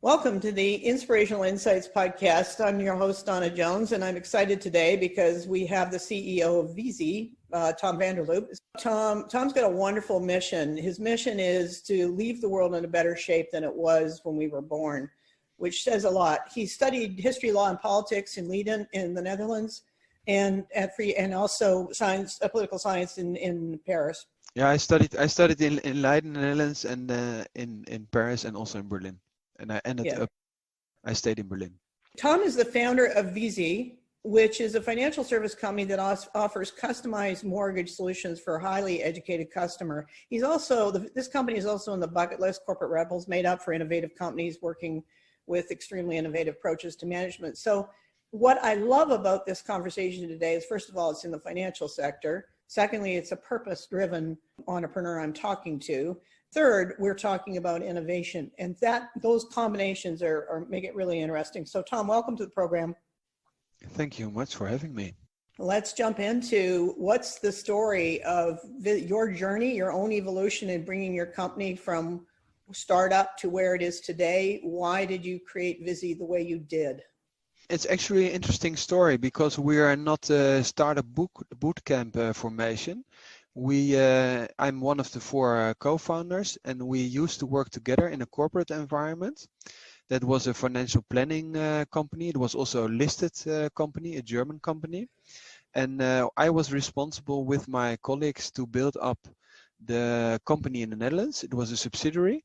Welcome to the Inspirational Insights podcast. I'm your host, Donna Jones, and I'm excited today because we have the CEO of Viisi, Tom Vanderloop. Tom's got a wonderful mission. His mission is to leave the world in a better shape than it was when we were born, which says a lot. He studied history, law, and politics in Leiden in the Netherlands, and also science, political science in Paris. Yeah, I studied in Leiden, the Netherlands, and in Paris, and also in Berlin. And I stayed in Berlin. Tom is the founder of Viisi, which is a financial service company that offers customized mortgage solutions for a highly educated customer. This company is also in the bucket list, Corporate Rebels, made up for innovative companies working with extremely innovative approaches to management. So what I love about this conversation today is, first of all, it's in the financial sector. Secondly, it's a purpose-driven entrepreneur I'm talking to. Third, we're talking about innovation, and those combinations make it really interesting. So Tom, welcome to the program. Thank you much for having me. Let's jump into what's the story of your journey, your own evolution in bringing your company from startup to where it is today. Why did you create Viisi the way you did? It's actually an interesting story because we are not a startup bootcamp formation. I'm one of the four co-founders, and we used to work together in a corporate environment. That was a financial planning company. It was also a listed company, a German company. And I was responsible with my colleagues to build up the company in the Netherlands. It was a subsidiary.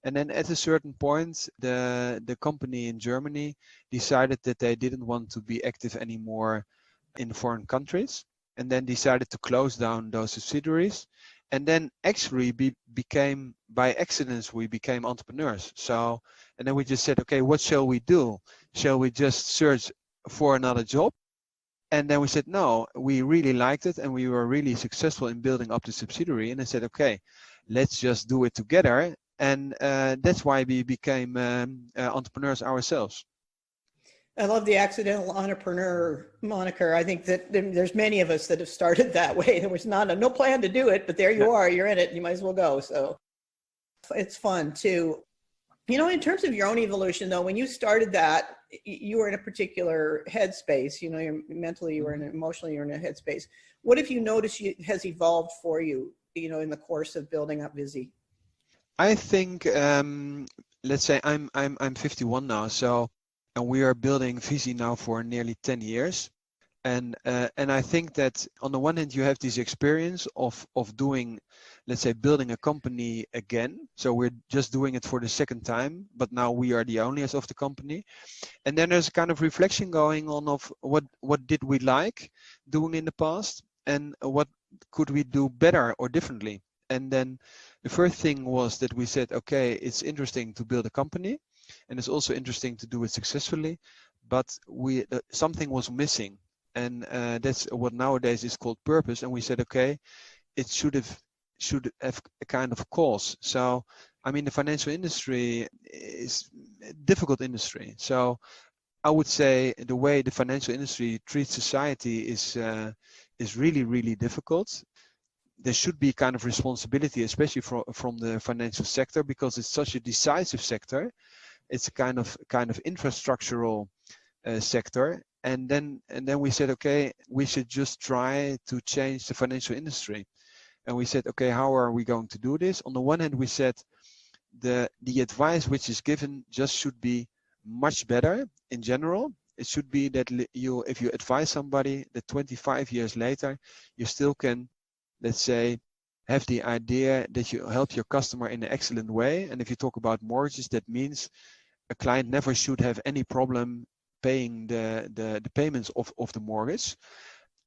And then at a certain point, the company in Germany decided that they didn't want to be active anymore in foreign countries, and then decided to close down those subsidiaries. And then actually by accident, we became entrepreneurs. And then we just said, okay, what shall we do? Shall we just search for another job? And then we said, no, we really liked it, and we were really successful in building up the subsidiary. And I said, okay, let's just do it together. And that's why we became entrepreneurs ourselves. I love the accidental entrepreneur moniker. I think that there's many of us that have started that way. There was no plan to do it, but there you are, you're in it, you might as well go. So it's fun too. In terms of your own evolution though, when you started that, you were in a particular headspace, you're mentally, you were in emotionally, you're in a headspace. What have you noticed has evolved for you, in the course of building up Viisi? I think, let's say I'm 51 now, and we are building Viisi now for nearly 10 years. And I think that on the one hand, you have this experience of doing, let's say, building a company again. So we're just doing it for the second time, but now we are the owners of the company. And then there's a kind of reflection going on of what did we like doing in the past, and what could we do better or differently. And then the first thing was that we said, okay, it's interesting to build a company, and it's also interesting to do it successfully, but something was missing. And that's what nowadays is called purpose. And we said, okay, it should have a kind of cause. So, the financial industry is a difficult industry. So I would say the way the financial industry treats society is really, really difficult. There should be kind of responsibility, especially from the financial sector, because it's such a decisive sector. It's a kind of infrastructural sector. And then we said, okay, we should just try to change the financial industry. And we said, okay, how are we going to do this? On the one hand, we said the advice which is given just should be much better in general. It should be that if you advise somebody, that 25 years later, you still can, let's say, have the idea that you help your customer in an excellent way. And if you talk about mortgages, that means a client never should have any problem paying the payments of the mortgage.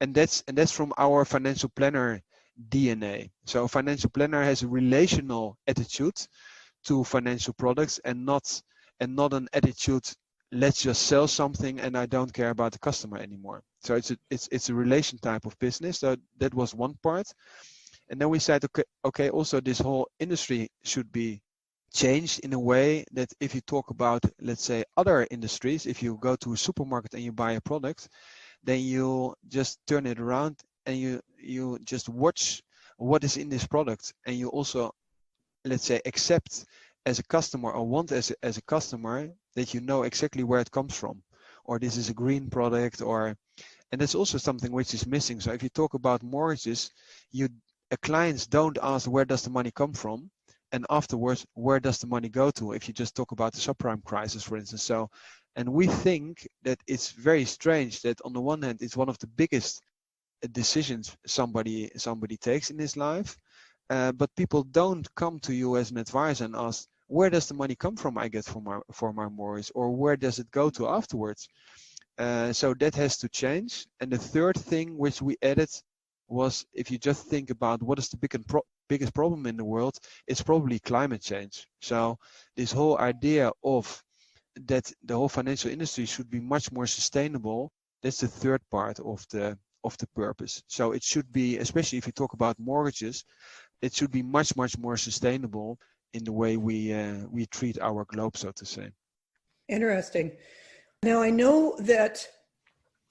And that's from our financial planner DNA. So a financial planner has a relational attitude to financial products, and not an attitude, let's just sell something and I don't care about the customer anymore. So it's a relation type of business. So that was one part. And then we said, okay, also this whole industry should be changed in a way that if you talk about, let's say, other industries, if you go to a supermarket and you buy a product, then you just turn it around and you just watch what is in this product, and you also, let's say, accept as a customer, or want as a customer, that you know exactly where it comes from, or this is a green product, and that's also something which is missing. So if you talk about mortgages, clients don't ask where does the money come from, and afterwards where does the money go to, if you just talk about the subprime crisis, for instance. So, and we think that it's very strange that on the one hand it's one of the biggest decisions somebody takes in his life, but people don't come to you as an advisor and ask, where does the money come from I get for my mortgage, or where does it go to afterwards? So that has to change. And the third thing which we added was, if you just think about what is the biggest problem in the world, it's probably climate change. So this whole idea of that the whole financial industry should be much more sustainable, that's the third part of the purpose. So it should be, especially if you talk about mortgages, it should be much more sustainable in the way we treat our globe, so to say. Interesting. Now, I know that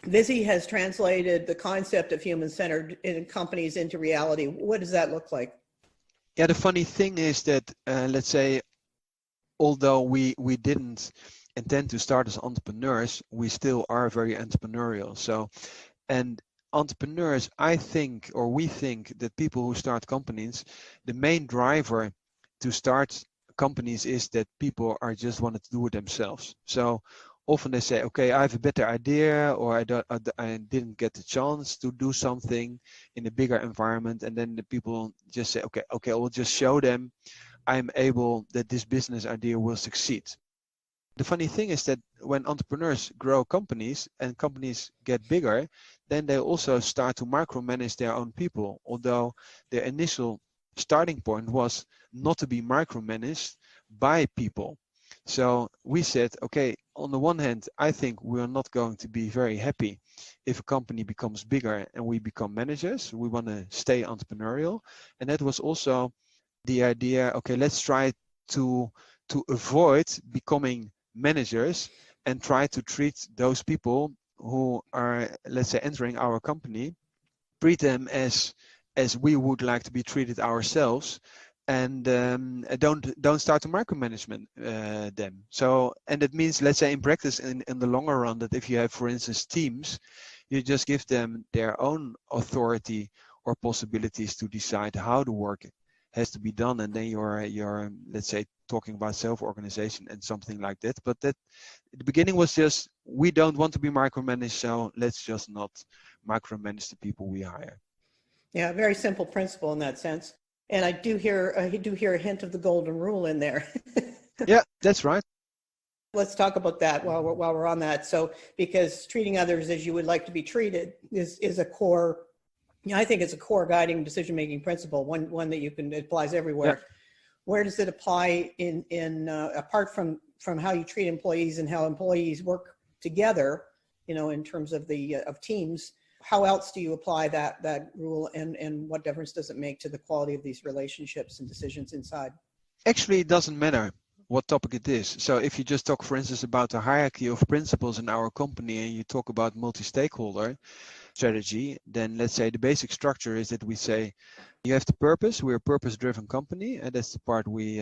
Viisi has translated the concept of human-centered companies into reality. What does that look like? Yeah, the funny thing is that, let's say, although we didn't intend to start as entrepreneurs, we still are very entrepreneurial. So, and entrepreneurs, I think, or we think that people who start companies, the main driver to start companies is that people are just wanted to do it themselves. So often they say, okay, I have a better idea, or I didn't get the chance to do something in a bigger environment, and then the people just say, okay, I will just show them I'm able, that this business idea will succeed. The funny thing is that when entrepreneurs grow companies and companies get bigger, then they also start to micromanage their own people, although their initial starting point was not to be micromanaged by people. So we said, okay, on the one hand, I think we're not going to be very happy if a company becomes bigger and we become managers. We want to stay entrepreneurial. And that was also the idea, okay, let's try to avoid becoming managers and try to treat those people who are, let's say, entering our company, treat them as we would like to be treated ourselves, and don't start to micromanagement them. So, and it means, let's say in practice, in the longer run, that if you have, for instance, teams, you just give them their own authority or possibilities to decide how the work has to be done, and then you're let's say talking about self-organization and something like that. But that the beginning was just, we don't want to be micromanaged, so let's just not micromanage the people we hire. Yeah, very simple principle in that sense. And I do hear a hint of the golden rule in there. Yeah, that's right. Let's talk about that while we're on that. So, because treating others as you would like to be treated is a core, I think it's a core guiding decision-making principle, one that it applies everywhere. Yeah. Where does it apply in apart from how you treat employees and how employees work together, in terms of of teams? How else do you apply that rule, and what difference does it make to the quality of these relationships and decisions inside? Actually, it doesn't matter what topic it is. So if you just talk, for instance, about the hierarchy of principles in our company, and you talk about multi-stakeholder strategy, then let's say the basic structure is that we say you have the purpose. We're a purpose-driven company, and that's the part we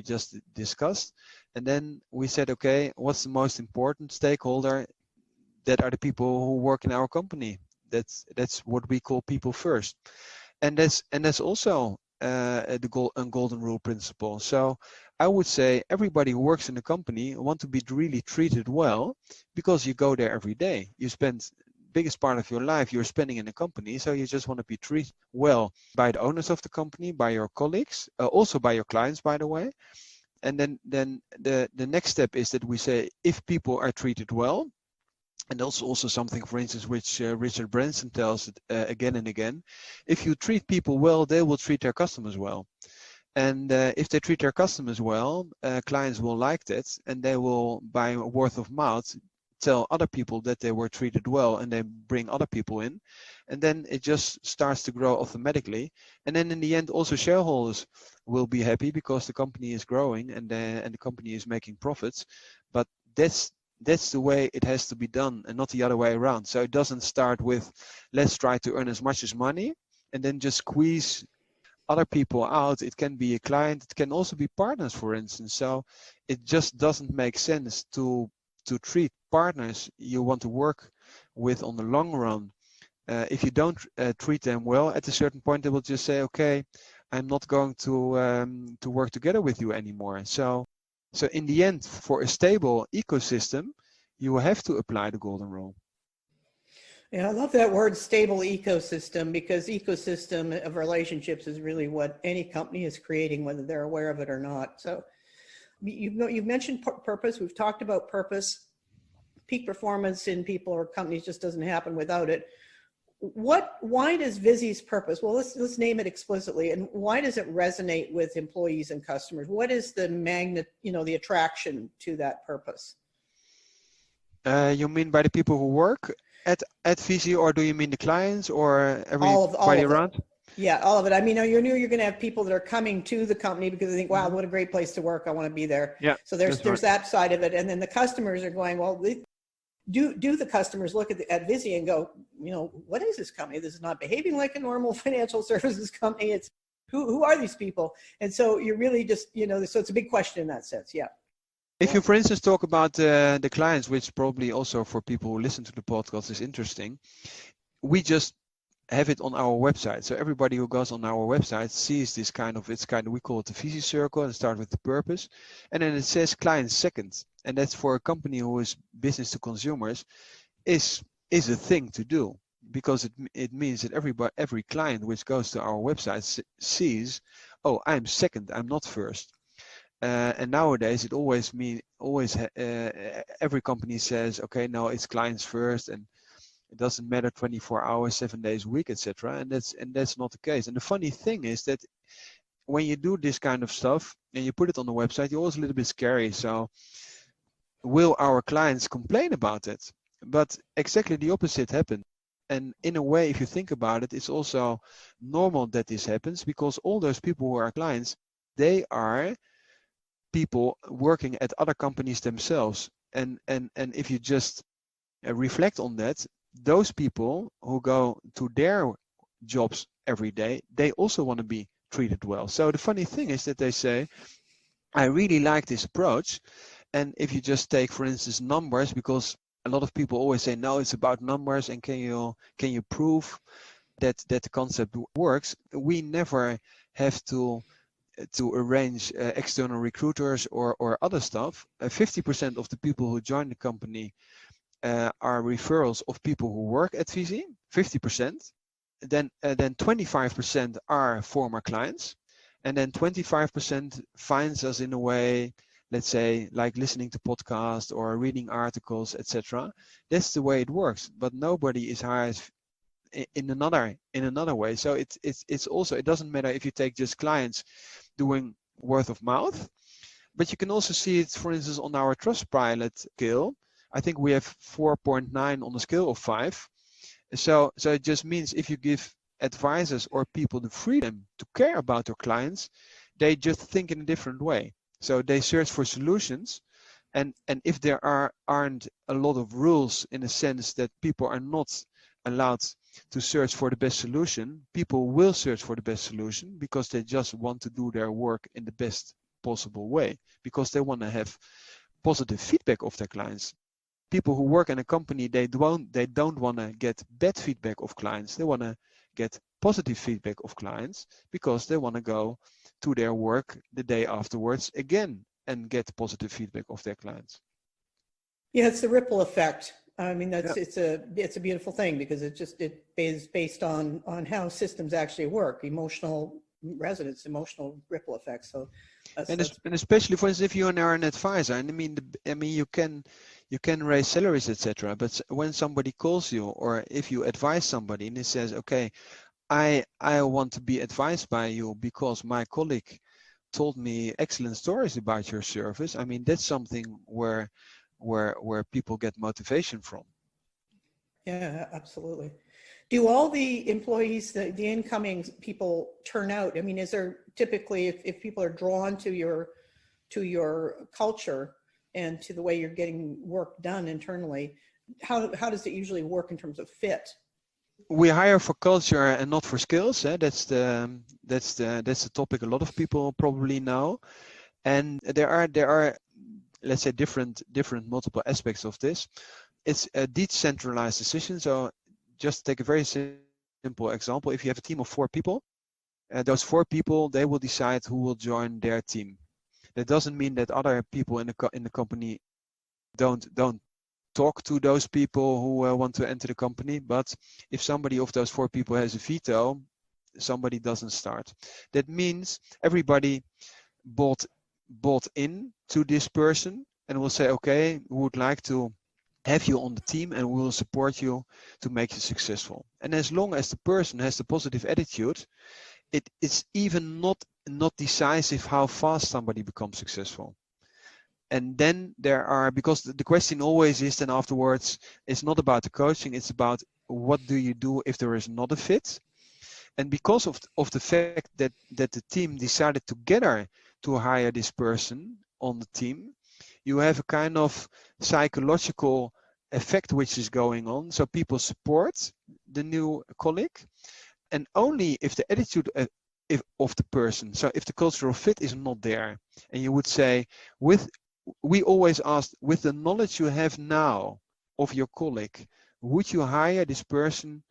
just discussed. And then we said, okay, what's the most important stakeholder? That are the people who work in our company. That's what we call people first, and that's also a golden rule principle. So I would say everybody who works in a company want to be really treated well, because you go there every day. You spend biggest part of your life you're spending in a company, so you just want to be treated well by the owners of the company, by your colleagues, also by your clients, by the way. And then the next step is that we say, if people are treated well, and also something, for instance, which Richard Branson tells again and again, if you treat people well, they will treat their customers well. And if they treat their customers well, clients will like that, and they will, by word of mouth, tell other people that they were treated well, and they bring other people in. And then it just starts to grow automatically. And then in the end, also shareholders will be happy because the company is growing and the company is making profits. But that's the way it has to be done, and not the other way around. So it doesn't start with, let's try to earn as much as money and then just squeeze other people out. It can be a client. It can also be partners, for instance. So it just doesn't make sense to treat partners you want to work with on the long run. If you don't treat them well, at a certain point they will just say, okay, I'm not going to work together with you anymore. So in the end, for a stable ecosystem, you have to apply the golden rule. Yeah, I love that word, stable ecosystem, because ecosystem of relationships is really what any company is creating, whether they're aware of it or not. So you've mentioned purpose. We've talked about purpose. Peak performance in people or companies just doesn't happen without it. Why does Viisi's purpose, well, let's name it explicitly, and why does it resonate with employees and customers? What is the magnet, the attraction to that purpose? You mean by the people who work at Viisi, or do you mean the clients or everybody all of around? Yeah, all of it. I mean, you're going to have people that are coming to the company because they think, wow, what a great place to work. I want to be there. Yeah. So there's that side of it. And then the customers are going, well, do the customers look at Viisi and go, what is this company? This is not behaving like a normal financial services company. It's who are these people? And so you're really just, so it's a big question in that sense. Yeah. If you, for instance, talk about the clients, which probably also for people who listen to the podcast is interesting, we just have it on our website. So everybody who goes on our website sees this we call it the Viisi circle, and start with the purpose. And then it says clients second. And that's for a company who is business to consumers is a thing to do, because it means that every client which goes to our website sees, oh, I'm second, I'm not first. And nowadays it every company says, okay, no, it's clients first, and it doesn't matter 24 hours, 7 days a week, etc. And that's not the case. And the funny thing is that when you do this kind of stuff and you put it on the website, you're always a little bit scary. So will our clients complain about it? But exactly the opposite happened. And in a way, if you think about it, it's also normal that this happens, because all those people who are clients, they are people working at other companies themselves. And if you just reflect on that, those people who go to their jobs every day, they also want to be treated well. So the funny thing is that they say, I really like this approach. And if you just take, for instance, numbers, because a lot of people always say, no, it's about numbers, and can you prove that the concept works? We never have to arrange external recruiters or other stuff. 50% of the people who join the company are referrals of people who work at Viisi, 50%. Then 25% are former clients, and then 25% finds us in a way, let's say, like listening to podcasts or reading articles, etc. That's the way it works. But nobody is hired in another way. So it's also, it doesn't matter if you take just clients doing word of mouth, but you can also see it, for instance, on our Trustpilot scale. I think we have 4.9 on a scale of 5. So it just means if you give advisors or people the freedom to care about their clients, they just think in a different way. So they search for solutions, and if there aren't a lot of rules, in a sense that people are not allowed to search for the best solution, people will search for the best solution because they just want to do their work in the best possible way, because they want to have positive feedback of their clients. People who work in a company, they don't want to get bad feedback of clients. They want to get positive feedback of clients, because they want to go to their work the day afterwards again and get positive feedback of their clients. Yeah, it's the ripple effect. I mean, it's a beautiful thing, because it is based on how systems actually work, emotional resonance, emotional ripple effects. So and especially, for instance, if you are an advisor, and I mean you can raise salaries, etc. But when somebody calls you, or if you advise somebody and it says, okay, I want to be advised by you because my colleague told me excellent stories about your service. I mean, that's something where people get motivation from. Yeah, absolutely. Do all the employees, the incoming people, turn out? I mean, is there typically, if people are drawn to your culture and to the way you're getting work done internally, how does it usually work in terms of fit? We hire for culture and not for skills. That's the topic a lot of people probably know. And there are let's say different multiple aspects of this. It's a decentralized decision. So just take a very simple example. If you have a team of 4 people, those 4 people, they will decide who will join their team. That doesn't mean that other people in the company don't talk to those people who want to enter the company. But if somebody of those 4 people has a veto, somebody doesn't start. That means everybody bought in to this person and will say, okay, we would like to have you on the team and we will support you to make you successful. And as long as the person has the positive attitude, it's even not decisive how fast somebody becomes successful. And then because the question always is then afterwards, it's not about the coaching, it's about what do you do if there is not a fit. And because of the fact that the team decided together to hire this person on the team, you have a kind of psychological effect which is going on. So people support the new colleague, and only if the attitude of the person, so if the cultural fit is not there, and you would say, we always ask, with the knowledge you have now of your colleague, would you hire this person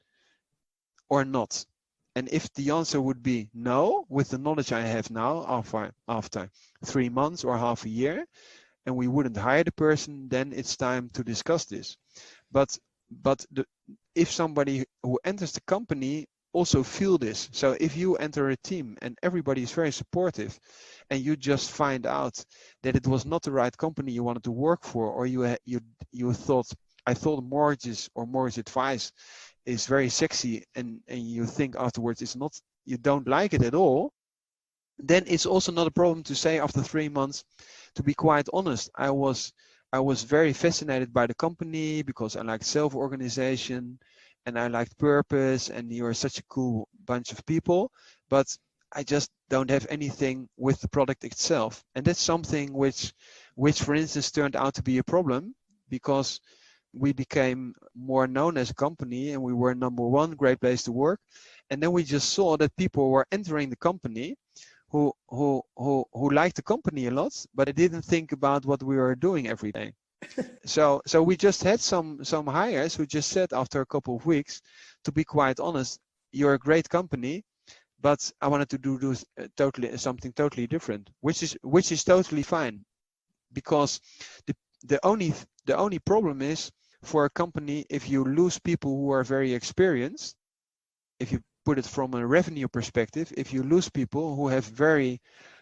or not? And if the answer would be no, with the knowledge I have now after 3 months or half a year, and we wouldn't hire the person, then it's time to discuss this. But if somebody who enters the company also feel this, so if you enter a team and everybody is very supportive, and you just find out that it was not the right company you wanted to work for, or you thought, I thought mortgages or mortgage advice is very sexy, and you think afterwards it's not, you don't like it at all, then it's also not a problem to say after 3 months, to be quite honest, I was very fascinated by the company because I liked self-organization and I liked purpose, and you're such a cool bunch of people, but I just don't have anything with the product itself. And that's something which for instance turned out to be a problem, because we became more known as a company and we were number 1 great place to work, and then we just saw that people were entering the company who liked the company a lot, but they didn't think about what we were doing every day. So we just had some hires who just said after a couple of weeks, to be quite honest, you're a great company, but I wanted to do something totally different, which is totally fine, because the only problem is for a company, if you lose people who are very experienced, if you put it from a revenue perspective, if you lose people who have very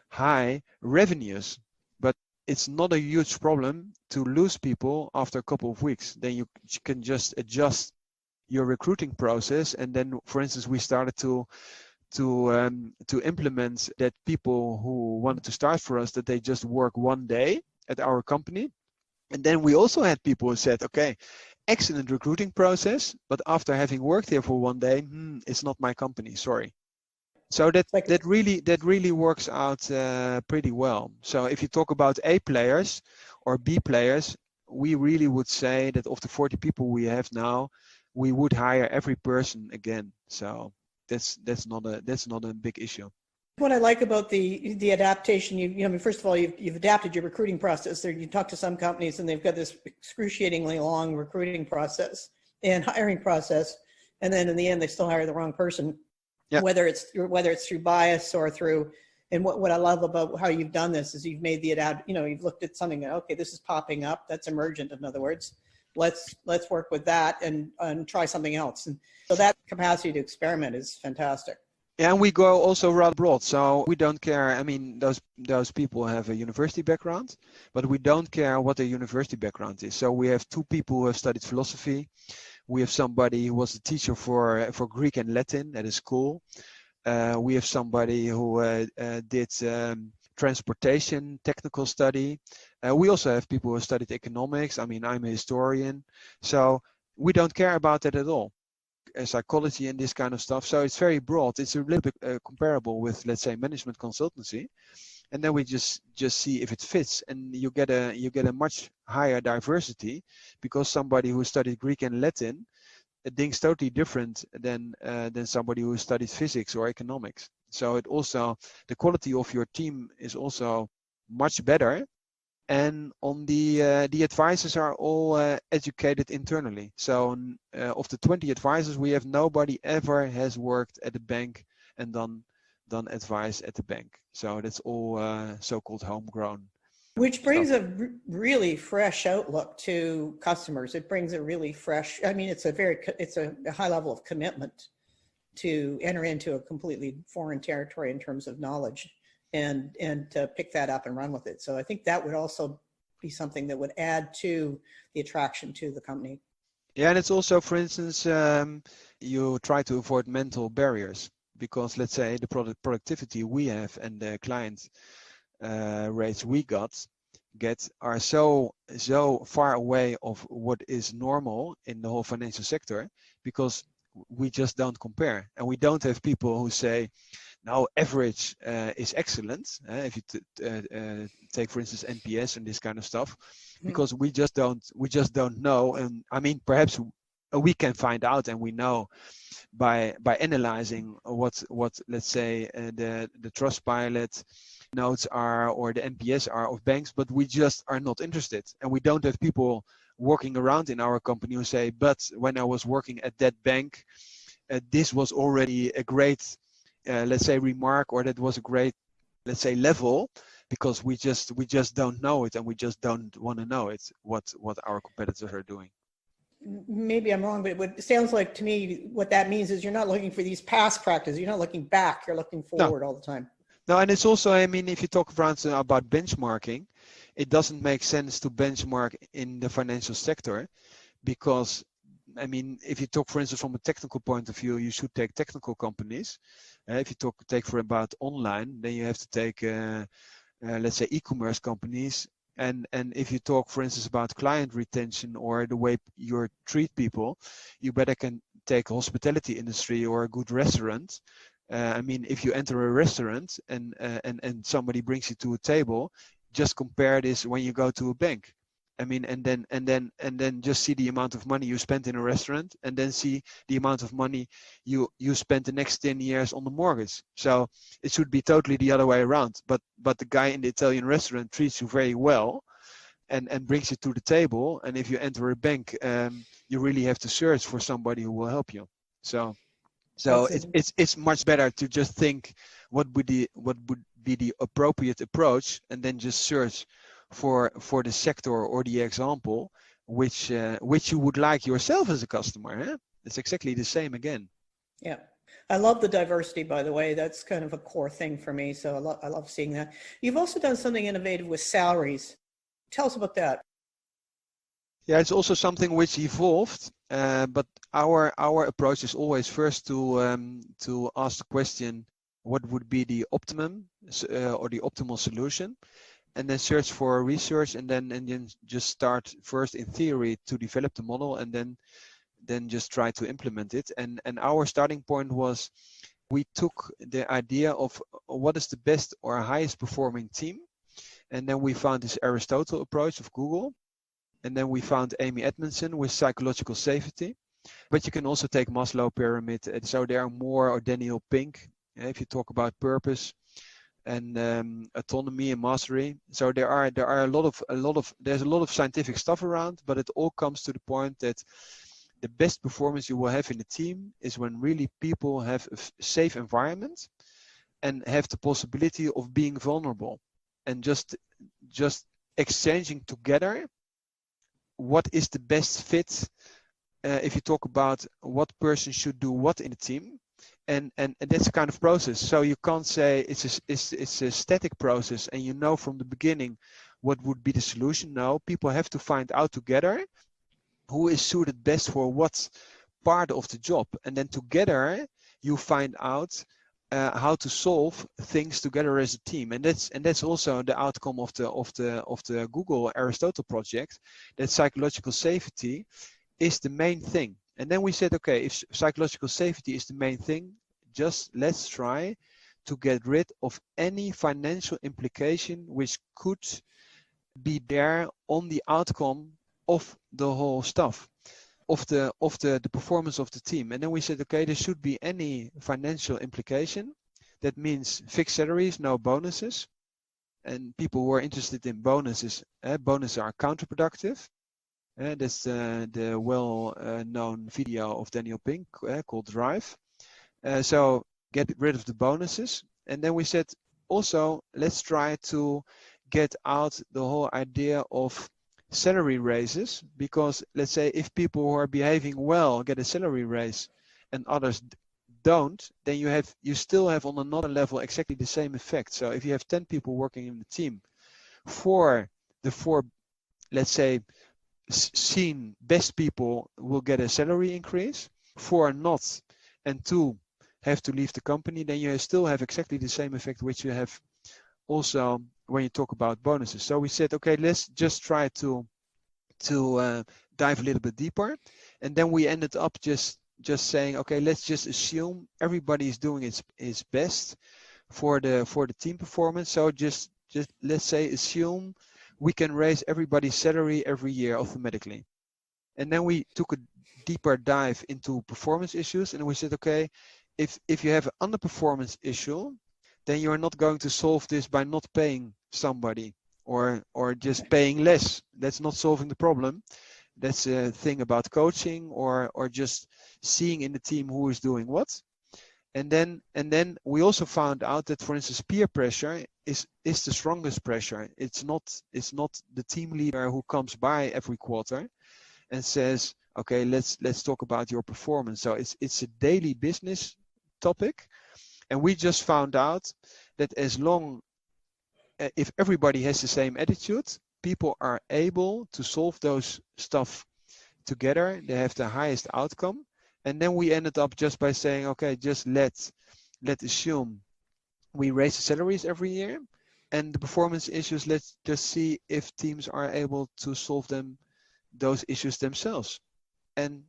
high revenues, but it's not a huge problem to lose people after a couple of weeks. Then you can just adjust your recruiting process. And then, for instance, we started to implement that people who wanted to start for us, that they just work 1 day at our company. And then we also had people who said, okay, excellent recruiting process, but after having worked here for 1 day, it's not my company, sorry. So that really works out pretty well. So if you talk about A players or B players, we really would say that of the 40 people we have now, we would hire every person again. So that's not a big issue. What I like about the adaptation, I mean, first of all, you've adapted your recruiting process. There, you talk to some companies and they've got this excruciatingly long recruiting process and hiring process, and then in the end they still hire the wrong person. Yep. Whether it's through bias or through, and what I love about how you've done this is you've made you've looked at something, okay, this is popping up, that's emergent, in other words, let's work with that and try something else. And so that capacity to experiment is fantastic. Yeah, and we go also rather broad, so we don't care. I mean, those people have a university background, but we don't care what their university background is. So we have 2 people who have studied philosophy. We have somebody who was a teacher for Greek and Latin at a school. We have somebody who did transportation, technical study. We also have people who studied economics. I mean, I'm a historian. So we don't care about that at all. Psychology and this kind of stuff. So it's very broad. It's a little bit comparable with, let's say, management consultancy. And then we just see if it fits, and you get a much higher diversity, because somebody who studied Greek and Latin things totally different than somebody who studied physics or economics. So it also, the quality of your team is also much better. And on the advisors are all educated internally. So of the 20 advisors, we have nobody ever has worked at a bank and done advice at the bank. So that's all so-called homegrown. Which brings a really fresh outlook to customers. It brings a really fresh, I mean, it's a high level of commitment to enter into a completely foreign territory in terms of knowledge and to pick that up and run with it. So I think that would also be something that would add to the attraction to the company. Yeah, and it's also, for instance, you try to avoid mental barriers, because let's say the productivity we have and the client rates we get are so far away of what is normal in the whole financial sector, because we just don't compare, and we don't have people who say, now average is excellent. If you take, for instance, NPS and this kind of stuff, because we just don't know. And I mean, perhaps we can find out, and we know by analyzing what let's say the Trustpilot notes are or the NPS are of banks, but we just are not interested, and we don't have people working around in our company who say, but when I was working at that bank, this was already a great let's say remark, or that was a great, let's say, level, because we just don't know it, and we just don't want to know it, what our competitors are doing. Maybe I'm wrong, but it sounds like to me what that means is you're not looking for these past practices, you're not looking back, you're looking forward all the time. No, and it's also, I mean, if you talk about benchmarking, it doesn't make sense to benchmark in the financial sector, because I mean, if you talk, for instance, from a technical point of view, you should take technical companies. If you take about online, then you have to take, let's say, e-commerce companies. And if you talk, for instance, about client retention or the way you treat people, you better can take hospitality industry or a good restaurant. I mean, if you enter a restaurant and somebody brings you to a table, just compare this when you go to a bank. I mean, and then just see the amount of money you spent in a restaurant, and then see the amount of money you spent the next 10 years on the mortgage. So it should be totally the other way around. But the guy in the Italian restaurant treats you very well and brings you to the table. And if you enter a bank, you really have to search for somebody who will help you. So it's much better to just think what would be the appropriate approach, and then just search for the sector or the example which you would like yourself as a customer. It's exactly the same again. Yeah, I love the diversity, by the way. That's kind of a core thing for me, so I love seeing that. You've also done something innovative with Salaries. Tell us about that. Yeah, it's also something which evolved, but our approach is always first to ask the question, what would be the optimum or the optimal solution, and then search for research, and then just start first in theory to develop the model, and then just try to implement it. And our starting point was, we took the idea of what is the best or highest performing team, and then we found this Aristotle approach of Google, and then we found Amy Edmondson with psychological safety. But you can also take Maslow pyramid, and so there are more, or Daniel Pink, if you talk about purpose and autonomy and mastery. So there's a lot of scientific stuff around, but it all comes to the point that the best performance you will have in a team is when really people have a safe environment and have the possibility of being vulnerable, and just exchanging together what is the best fit. If you talk about what person should do what in a team, and that's a kind of process. So you can't say it's a static process and you know from the beginning what would be the solution. No, people have to find out together who is suited best for what part of the job, and then together you find out how to solve things together as a team. And that's also the outcome of the Google Aristotle project, that psychological safety is the main thing. And then we said, okay, if psychological safety is the main thing, just let's try to get rid of any financial implication which could be there on the outcome of the whole stuff. of the performance of the team. And then we said, okay, there should be any financial implication. That means fixed salaries, no bonuses. And people who are interested in bonuses, bonuses are counterproductive. That's the well-known video of Daniel Pink called Drive. So get rid of the bonuses. And then we said, also, let's try to get out the whole idea of salary raises, because let's say if people who are behaving well get a salary raise and others don't, then you still have on another level exactly the same effect. So if you have 10 people working in the team, for the 4, let's say, seen best people will get a salary increase, 4 not, and 2 have to leave the company, then you still have exactly the same effect which you have also when you talk about bonuses. So we said, okay, let's just try to dive a little bit deeper. And then we ended up just saying, okay, let's just assume everybody is doing its best for the team performance. So just let's say assume we can raise everybody's salary every year automatically. And then we took a deeper dive into performance issues, and we said, okay, if you have an underperformance issue, then you are not going to solve this by not paying somebody or just paying less. That's not solving the problem. That's a thing about coaching or just seeing in the team who is doing what. And then we also found out that, for instance, peer pressure is the strongest pressure. It's not the team leader who comes by every quarter and says, okay, let's talk about your performance. So it's a daily business topic. And we just found out that if everybody has the same attitude, people are able to solve those stuff together. They have the highest outcome. And then we ended up just by saying, okay, just let's assume we raise the salaries every year, and the performance issues, let's just see if teams are able to solve those issues themselves. And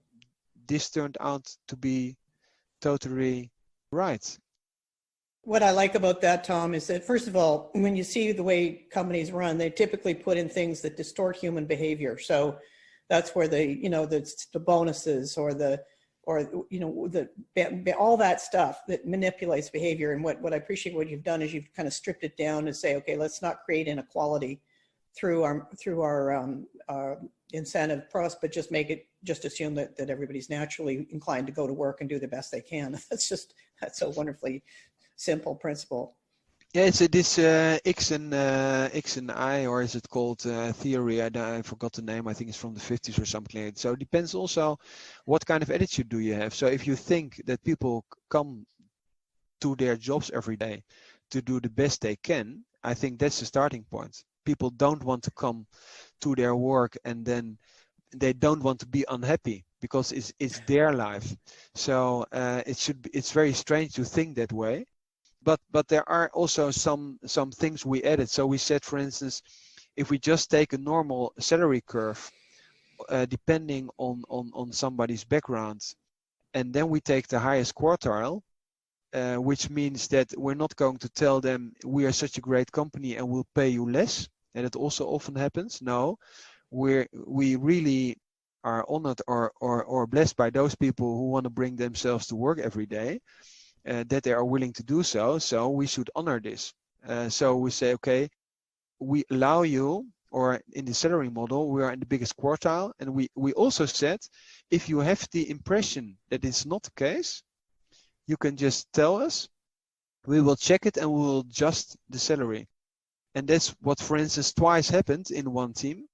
this turned out to be totally right. What I like about that, Tom, is that, first of all, when you see the way companies run, they typically put in things that distort human behavior. So that's where the bonuses or all that stuff that manipulates behavior. And what I appreciate what you've done is you've kind of stripped it down to say, okay, let's not create inequality through our incentive process, but just assume that everybody's naturally inclined to go to work and do the best they can. That's a wonderfully simple principle. Yeah, it's this X and I, or is it called theory? I forgot the name. I think it's from the 50s or something like that. So it depends also what kind of attitude do you have. So if you think that people come to their jobs every day to do the best they can, I think that's the starting point. People don't want to come to their work and then they don't want to be unhappy because it's their life. So it's very strange to think that way. But there are also some things we added. So we said, for instance, if we just take a normal salary curve, depending on somebody's background, and then we take the highest quartile, which means that we're not going to tell them we are such a great company and we'll pay you less. And it also often happens. No, we really are honored or blessed by those people who want to bring themselves to work every day. That they are willing to do so. So we should honor this. So we say, okay, we allow you, or in the salary model, we are in the biggest quartile. And we also said, if you have the impression that it's not the case, you can just tell us, we will check it and we will adjust the salary. And that's what, for instance, twice happened in one team.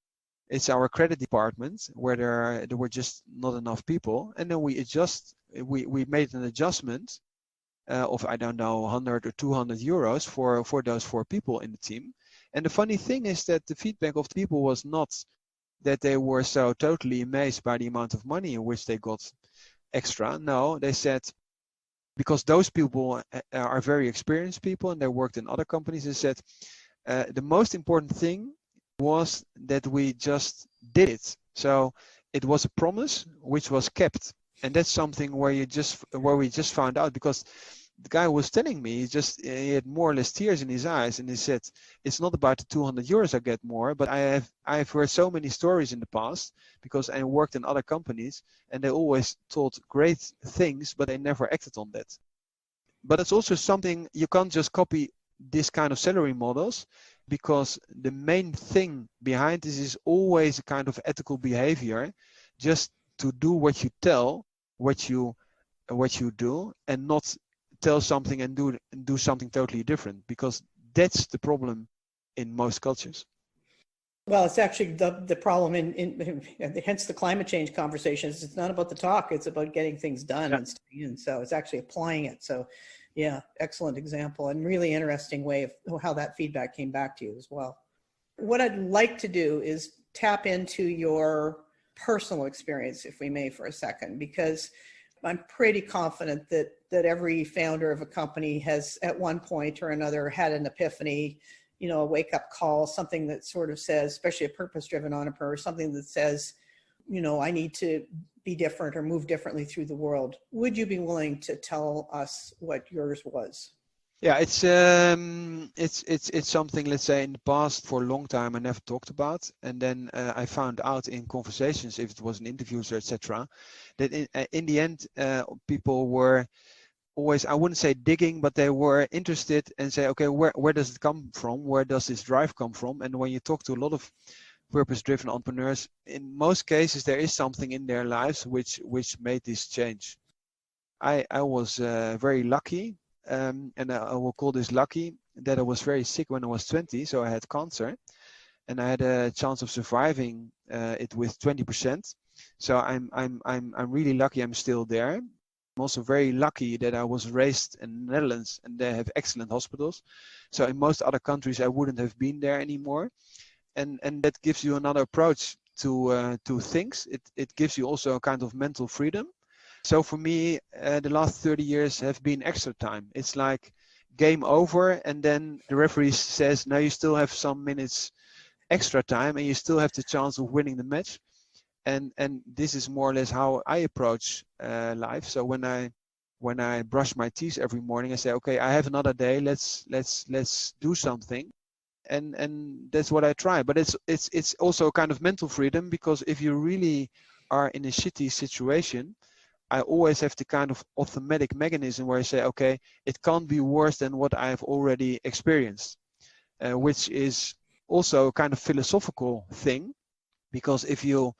It's our credit department where there were just not enough people. And then we made an adjustment of, I don't know, 100 or 200 euros for those 4 people in the team. And the funny thing is that the feedback of the people was not that they were so totally amazed by the amount of money in which they got extra. No, they said, because those people are very experienced people and they worked in other companies, they said the most important thing was that we just did it. So it was a promise which was kept. And that's something where we just found out, because the guy was telling me, he had more or less tears in his eyes, and he said, it's not about the 200 euros I get more, but I've heard so many stories in the past because I worked in other companies and they always told great things, but they never acted on that. But it's also something you can't just copy this kind of salary models, because the main thing behind this is always a kind of ethical behavior, just to do what you tell, what you do, and not tell something and do something totally different, because that's the problem in most cultures. Well, it's actually the problem in hence the climate change conversations. It's not about the talk; it's about getting things done and staying in. So it's actually applying it. So, yeah, excellent example and really interesting way of how that feedback came back to you as well. What I'd like to do is tap into your personal experience, if we may, for a second, because I'm pretty confident that every founder of a company has at one point or another had an epiphany, a wake-up call, something that sort of says, especially a purpose-driven entrepreneur, something that says, I need to be different or move differently through the world. Would you be willing to tell us what yours was? Yeah, it's something, let's say, in the past for a long time I never talked about, and then I found out in conversations, if it was in interviews or etc., that in the end people were always, I wouldn't say digging, but they were interested and say, okay, where does it come from? Where does this drive come from? And when you talk to a lot of purpose-driven entrepreneurs, in most cases there is something in their lives which made this change. I was very lucky. And I will call this lucky, that I was very sick when I was 20, so I had cancer, and I had a chance of surviving it with 20%. So I'm really lucky I'm still there. I'm also very lucky that I was raised in the Netherlands and they have excellent hospitals. So in most other countries I wouldn't have been there anymore, and that gives you another approach to things. It gives you also a kind of mental freedom. So for me, the last 30 years have been extra time. It's like game over, and then the referee says, no, you still have some minutes extra time and you still have the chance of winning the match. And this is more or less how I approach life. So when I brush my teeth every morning, I say, okay, I have another day. Let's do something. And that's what I try. But it's also a kind of mental freedom, because if you really are in a shitty situation, I always have the kind of automatic mechanism where I say, okay, it can't be worse than what I've already experienced, which is also a kind of philosophical thing, because if you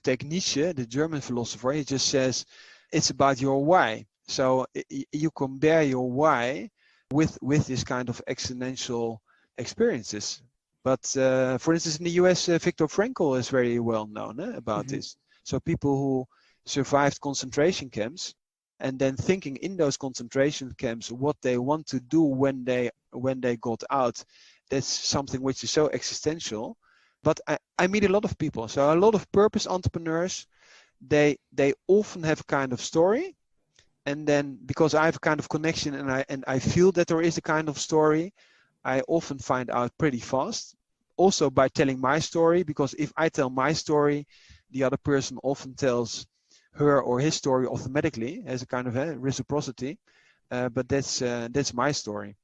take Nietzsche, the German philosopher, he just says it's about your why. So you compare your why with this kind of existential experiences. But for instance, in the US, Viktor Frankl is very well known about this. So people who survived concentration camps, and then thinking in those concentration camps what they want to do when they got out, that's something which is so existential. But I meet a lot of people, so a lot of purpose entrepreneurs, they often have a kind of story, and then because I have a kind of connection and I feel that there is a kind of story, I often find out pretty fast, also by telling my story, because if I tell my story, the other person often tells her or his story automatically as a kind of reciprocity, but that's my story.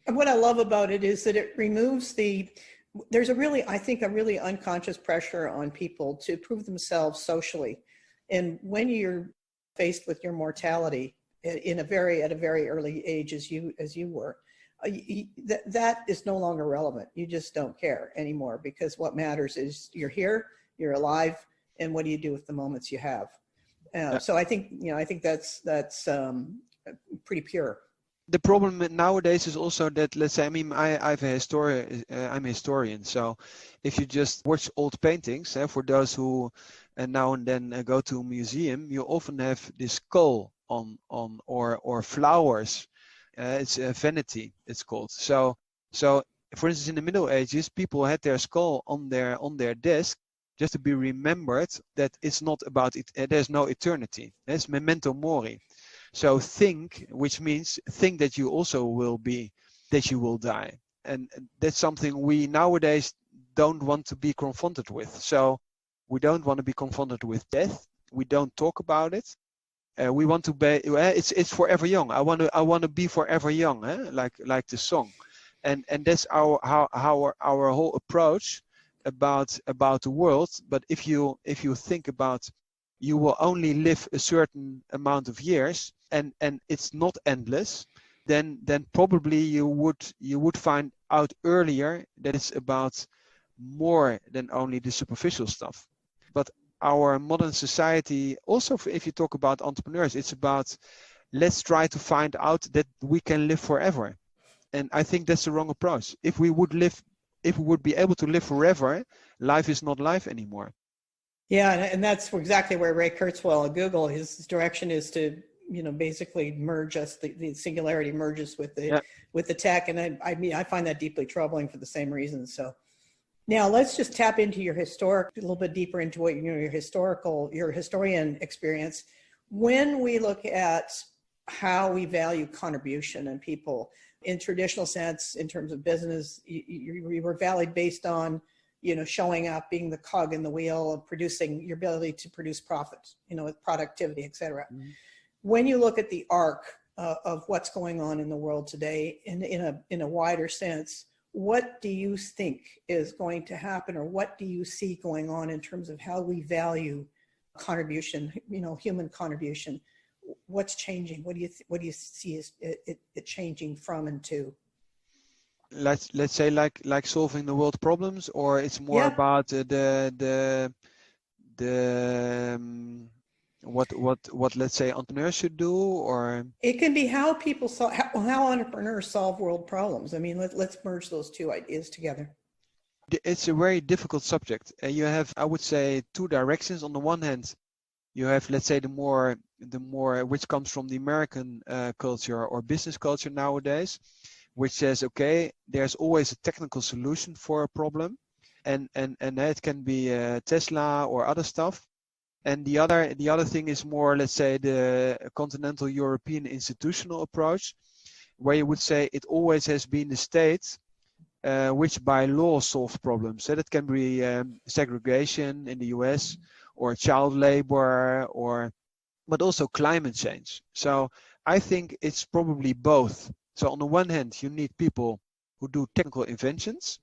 And what I love about it is that it removes there's I think a really unconscious pressure on people to prove themselves socially. And when you're faced with your mortality at a very early age, as you were, that is no longer relevant. You just don't care anymore, because what matters is you're here, you're alive, and what do you do with the moments you have? So I think that's pretty pure. The problem nowadays is also that, let's say, I mean, I'm a historian. So if you just watch old paintings, for those who now and then go to a museum, you often have this skull on or flowers. It's vanity, it's called. So for instance, in the Middle Ages, people had their skull on their desk, just to be remembered that it's not about it. There's no eternity. It's memento mori. So think, which means think that you also will be, that you will die. And that's something we nowadays don't want to be confronted with. So we don't want to be confronted with death. We don't talk about it. we want to be. It's forever young. I want to be forever young, like the song, and that's our whole approach about the world. But if you think about, you will only live a certain amount of years, and it's not endless, then probably you would find out earlier that it's about more than only the superficial stuff. But our modern society also, if you talk about entrepreneurs, it's about, let's try to find out that we can live forever. And I think that's the wrong approach. If we would be able to live forever, life is not life anymore. Yeah, and that's exactly where Ray Kurzweil at Google, his direction is to, basically merge us. The singularity merges with the tech, and I mean I find that deeply troubling for the same reasons. So now let's just tap into your a little bit deeper into what your historian experience. When we look at how we value contribution and people in traditional sense, in terms of business, you were valued based on showing up, being the cog in the wheel of producing, your ability to produce profits, with productivity, et cetera. Mm-hmm. When you look at the arc of what's going on in the world today in a wider sense, what do you think is going to happen, or what do you see going on in terms of how we value contribution, human contribution? What's changing? What do you see as it changing from and to? Let's say like solving the world problems, or it's more about what let's say entrepreneurs should do, or it can be how people how entrepreneurs solve world problems. I mean, let's merge those two ideas together. It's a very difficult subject. You have, I would say, two directions. On the one hand, you have, let's say, the more which comes from the American culture or business culture nowadays, which says, okay, there's always a technical solution for a problem, and it can be Tesla or other stuff. And the other thing is more, let's say, the continental European institutional approach, where you would say it always has been the state which by law solves problems. So that can be segregation in the US, or child labor, but also climate change. So I think it's probably both. So on the one hand, you need people who do technical inventions.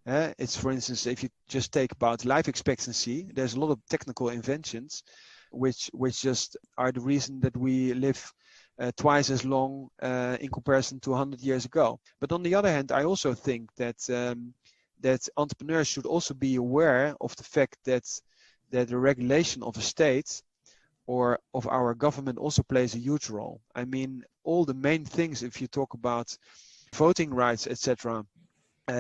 It's, for instance, if you just take about life expectancy, there's a lot of technical inventions which just are the reason that we live twice as long in comparison to 100 years ago. But on the other hand, I also think that that entrepreneurs should also be aware of the fact that the regulation of a state or of our government also plays a huge role. I mean, all the main things, if you talk about voting rights, etc.,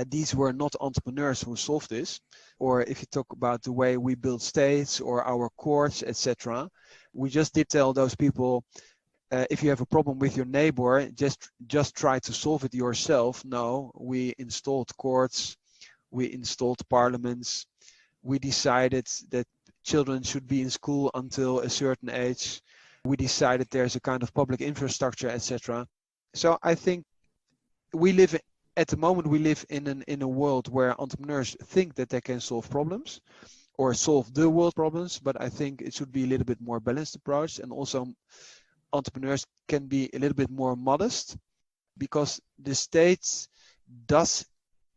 these were not entrepreneurs who solved this. Or if you talk about the way we build states or our courts, etc., we just did tell those people, if you have a problem with your neighbor, just try to solve it yourself. No, we installed courts, we installed parliaments, we decided that children should be in school until a certain age. We decided there's a kind of public infrastructure, etc. So I think at the moment we live in a world where entrepreneurs think that they can solve problems or solve the world problems, but I think it should be a little bit more balanced approach, and also entrepreneurs can be a little bit more modest, because the state does,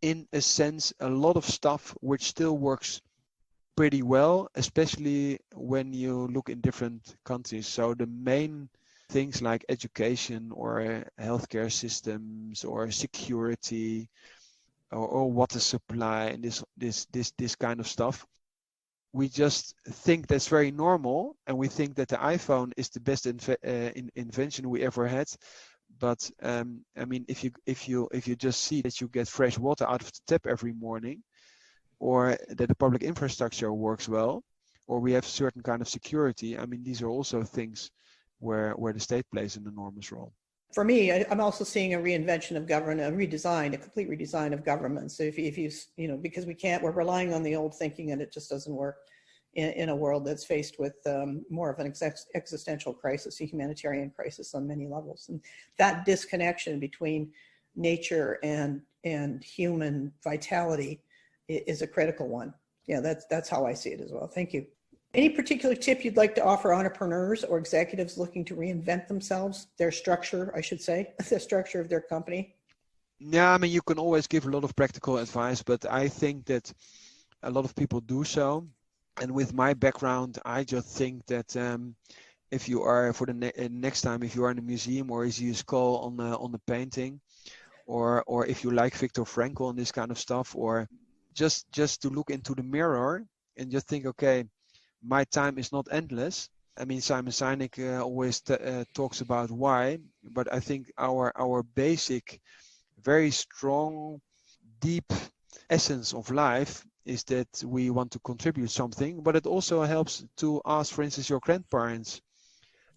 in a sense, a lot of stuff which still works pretty well, especially when you look in different countries. So the main things like education or healthcare systems or security or water supply and this kind of stuff, we just think that's very normal, and we think that the iPhone is the best invention we ever had. But I mean, if you just see that you get fresh water out of the tap every morning, or that the public infrastructure works well, or we have certain kind of security, I mean, these are also things where the state plays an enormous role. For me, I'm also seeing a reinvention of government, a complete redesign of government. So if you because we're relying on the old thinking, and it just doesn't work in a world that's faced with more of an existential crisis, a humanitarian crisis on many levels. And that disconnection between nature and human vitality is a critical one. Yeah, that's how I see it as well. Thank you. Any particular tip you'd like to offer entrepreneurs or executives looking to reinvent themselves, their structure, I should say, the structure of their company? Yeah, I mean, you can always give a lot of practical advice, but I think that a lot of people do so. And with my background, I just think that if you are for the next time, if you are in a museum or is you skull on the painting, or if you like Viktor Frankl and this kind of stuff, or just to look into the mirror and just think, okay, my time is not endless. I mean, Simon Sinek always talks about why, but I think our basic, very strong, deep essence of life is that we want to contribute something, but it also helps to ask, for instance, your grandparents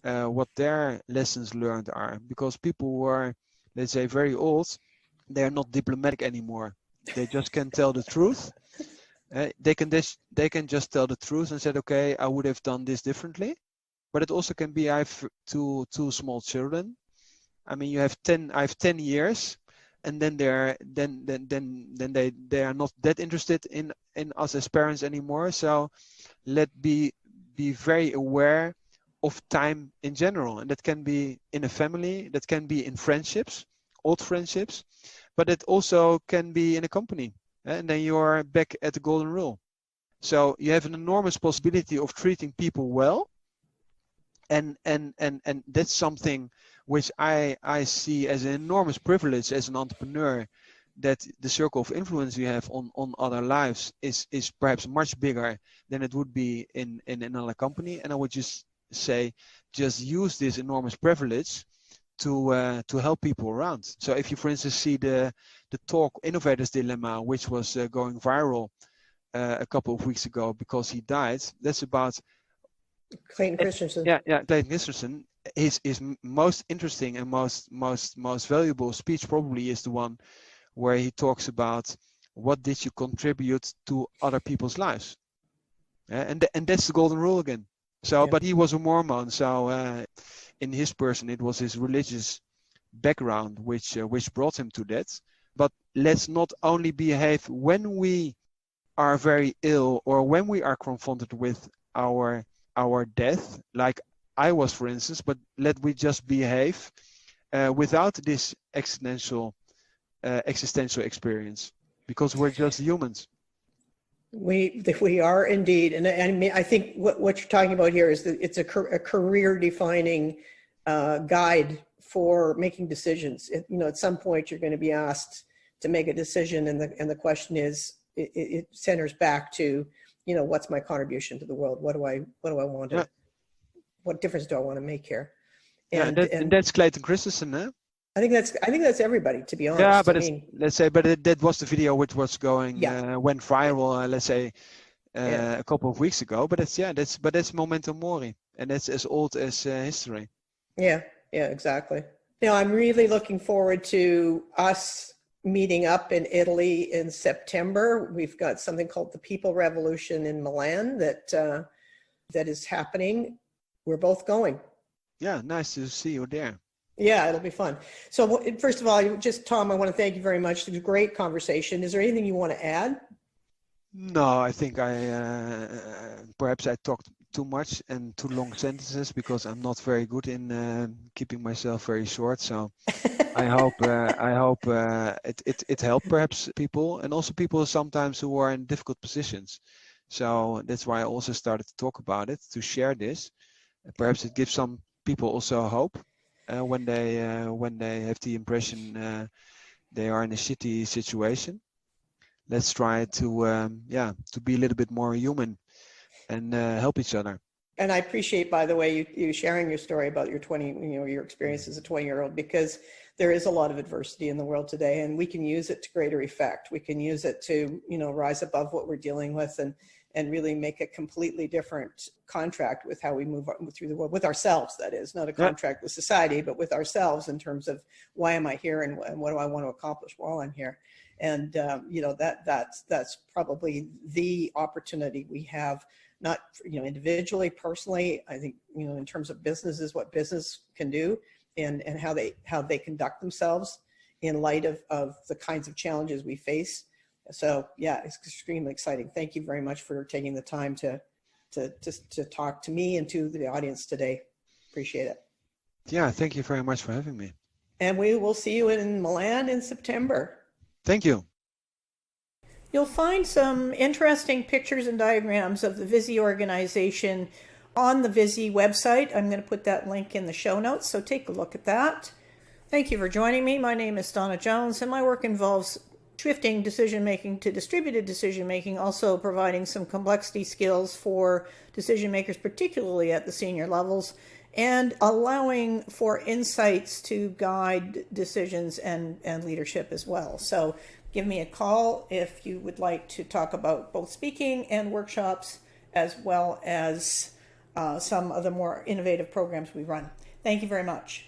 what their lessons learned are, because people who are, let's say, very old, they're not diplomatic anymore. They just can tell the truth. They can just tell the truth and said, okay, I would have done this differently. But it also can be, I have two small children. I mean, I have 10 years, and then they are not that interested in us as parents anymore. So let be very aware of time in general, and that can be in a family, that can be in friendships, old friendships, but it also can be in a company. And then you are back at the golden rule. So you have an enormous possibility of treating people well. And that's something which I see as an enormous privilege as an entrepreneur, that the circle of influence you have on other lives is perhaps much bigger than it would be in another company. And I would just say, just use this enormous privilege to help people around. So if you, for instance, see the talk Innovator's Dilemma, which was going viral a couple of weeks ago because he died, that's about Clayton Christensen. Yeah, Clayton Christensen. His most interesting and most valuable speech probably is the one where he talks about what did you contribute to other people's lives, and that's the golden rule again. So, but he was a Mormon, so in his person it was his religious background which brought him to that. But let's not only behave when we are very ill or when we are confronted with our death, like I was, for instance, but let we just behave without this existential experience, because we're just humans. We are indeed, and I think what you're talking about here is that it's a career-defining guide for making decisions. At some point you're going to be asked to make a decision, and the question is, it centers back to, what's my contribution to the world? What do I want to? What difference do I want to make here? And that's Clayton Christensen, eh? I think that's everybody, to be honest. Yeah, but let's say, that was the video which was going went viral. Let's say a couple of weeks ago. But that's momentum mori, and that's as old as history. Yeah, exactly. Now I'm really looking forward to us meeting up in Italy in September. We've got something called the People Revolution in Milan that is happening. We're both going. Yeah, nice to see you there. Yeah, it'll be fun. So first of all, Tom, I want to thank you very much. It was a great conversation. Is there anything you want to add? No, I think perhaps I talked too much and too long sentences, because I'm not very good in keeping myself very short. So I hope it helped perhaps people, and also people sometimes who are in difficult positions. So that's why I also started to talk about it, to share this. Perhaps it gives some people also hope when they have the impression they are in a shitty situation. Let's try to be a little bit more human and help each other. And I appreciate, by the way, you sharing your story about your your experience as a 20-year-old, because there is a lot of adversity in the world today, and we can use it to greater effect. We can use it to, rise above what we're dealing with and really make a completely different contract with how we move through the world, with ourselves, that is, not a contract with society, but with ourselves, in terms of why am I here and what do I want to accomplish while I'm here. And, that's probably the opportunity we have, not, individually, personally. I think, in terms of businesses, what business can do and how they conduct themselves in light of the kinds of challenges we face. So yeah, it's extremely exciting. Thank you very much for taking the time to to talk to me and to the audience today. Appreciate it. Yeah, thank you very much for having me. And we will see you in Milan in September. Thank you. You'll find some interesting pictures and diagrams of the Viisi organization on the Viisi website. I'm going to put that link in the show notes, so take a look at that. Thank you for joining me. My name is Donna Jones, and my work involves shifting decision-making to distributed decision-making, also providing some complexity skills for decision makers, particularly at the senior levels, and allowing for insights to guide decisions and leadership as well. So give me a call if you would like to talk about both speaking and workshops, as well as some of the more innovative programs we run. Thank you very much.